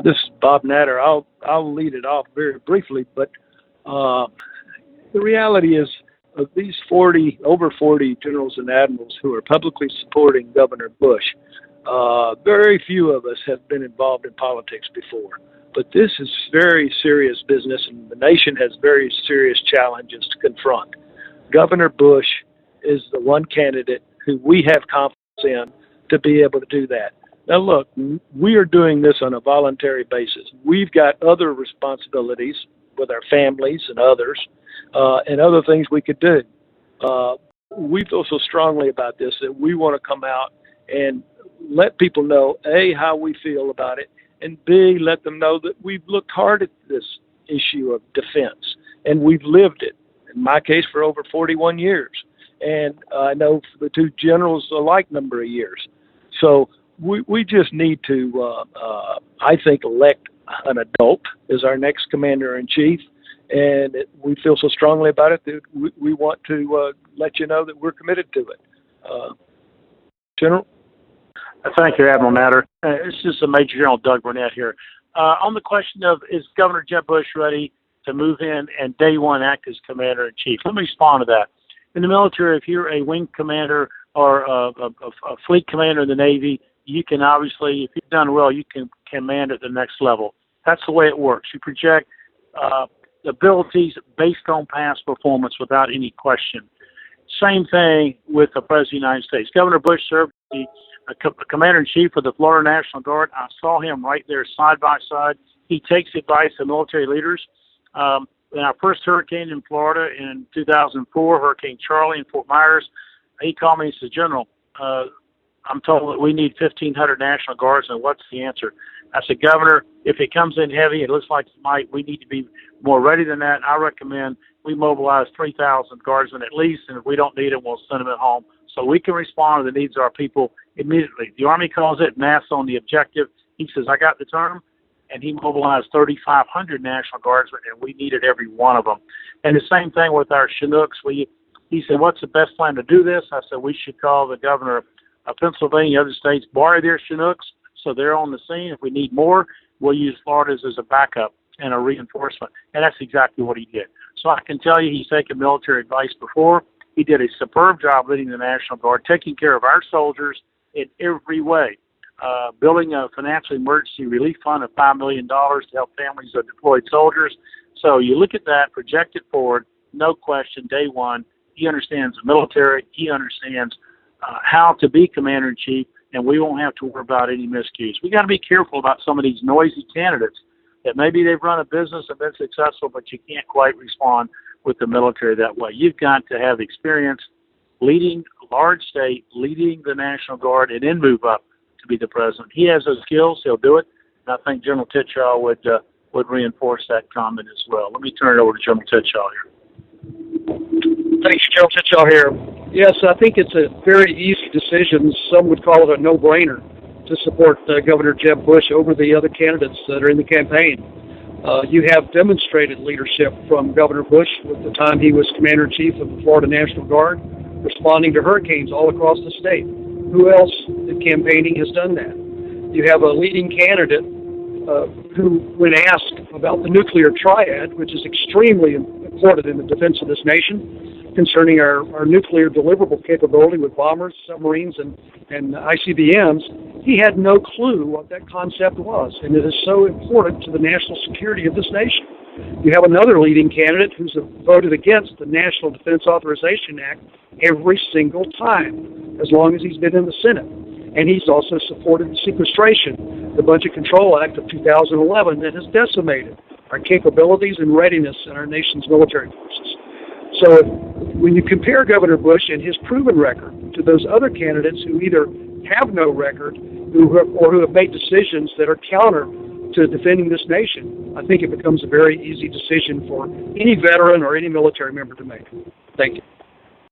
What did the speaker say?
This is Bob Natter. I'll lead it off very briefly, but the reality is of these over 40 generals and admirals who are publicly supporting Governor Bush, very few of us have been involved in politics before. But this is very serious business, and the nation has very serious challenges to confront. Governor Bush is the one candidate who we have confidence in to be able to do that. Now, look, we are doing this on a voluntary basis. We've got other responsibilities with our families and others, and other things we could do. We feel so strongly about this that we want to come out and let people know, A, how we feel about it, and B, let them know that we've looked hard at this issue of defense, and we've lived it, in my case, for over 41 years. And I know for the two generals, a like number of years. So we just need to, I think, elect an adult as our next commander-in-chief. And we feel so strongly about it that we want to let you know that we're committed to it. General? Thank you, Admiral Natter. This is Major General Doug Burnett here. On the question of, is Governor Jeb Bush ready to move in and day one act as commander-in-chief? Let me respond to that. In the military, if you're a wing commander or a fleet commander in the Navy, you can obviously, if you've done well, you can command at the next level. That's the way it works. You project abilities based on past performance without any question. Same thing with the President of the United States. Governor Bush served as the Commander-in-Chief of the Florida National Guard. I saw him right there side by side. He takes advice of military leaders. In our first hurricane in Florida in 2004, Hurricane Charlie in Fort Myers, he called me and said, General, I'm told that we need 1,500 National Guards, and what's the answer? I said, Governor, if it comes in heavy, it looks like it might, we need to be more ready than that. I recommend we mobilize 3,000 Guardsmen at least, and if we don't need them, we'll send them at home so we can respond to the needs of our people immediately. The Army calls it mass on the objective. He says, I got the term, and he mobilized 3,500 National Guardsmen, and we needed every one of them. And the same thing with our Chinooks. He said, what's the best plan to do this? I said, we should call the governor of Pennsylvania, other states, borrow their Chinooks so they're on the scene. If we need more, we'll use Florida's as a backup and a reinforcement. And that's exactly what he did. So I can tell you he's taken military advice before. He did a superb job leading the National Guard, taking care of our soldiers in every way, building a financial emergency relief fund of $5 million to help families of deployed soldiers. So you look at that, project it forward, no question, day one, he understands the military, he understands how to be commander-in-chief, and we won't have to worry about any miscues. We got to be careful about some of these noisy candidates that maybe they've run a business and been successful, but you can't quite respond with the military that way. You've got to have experience leading a large state, leading the National Guard, and then move up to be the president. He has those skills. He'll do it. And I think General Titshaw would reinforce that comment as well. Let me turn it over to General Titshaw here. Thanks, General Titshaw here. Yes, I think it's a very easy decision. Some would call it a no-brainer to support Governor Jeb Bush over the other candidates that are in the campaign. You have demonstrated leadership from Governor Bush with the time he was Commander-in-Chief of the Florida National Guard, responding to hurricanes all across the state. Who else in campaigning has done that? You have a leading candidate who, when asked about the nuclear triad, which is extremely important in the defense of this nation, concerning our nuclear deliverable capability with bombers, submarines, and ICBMs, he had no clue what that concept was, and it is so important to the national security of this nation. You have another leading candidate who's voted against the National Defense Authorization Act every single time, as long as he's been in the Senate. And he's also supported the sequestration, the Budget Control Act of 2011 that has decimated our capabilities and readiness in our nation's military forces. So when you compare Governor Bush and his proven record to those other candidates who either have no record or who have made decisions that are counter to defending this nation, I think it becomes a very easy decision for any veteran or any military member to make. Thank you.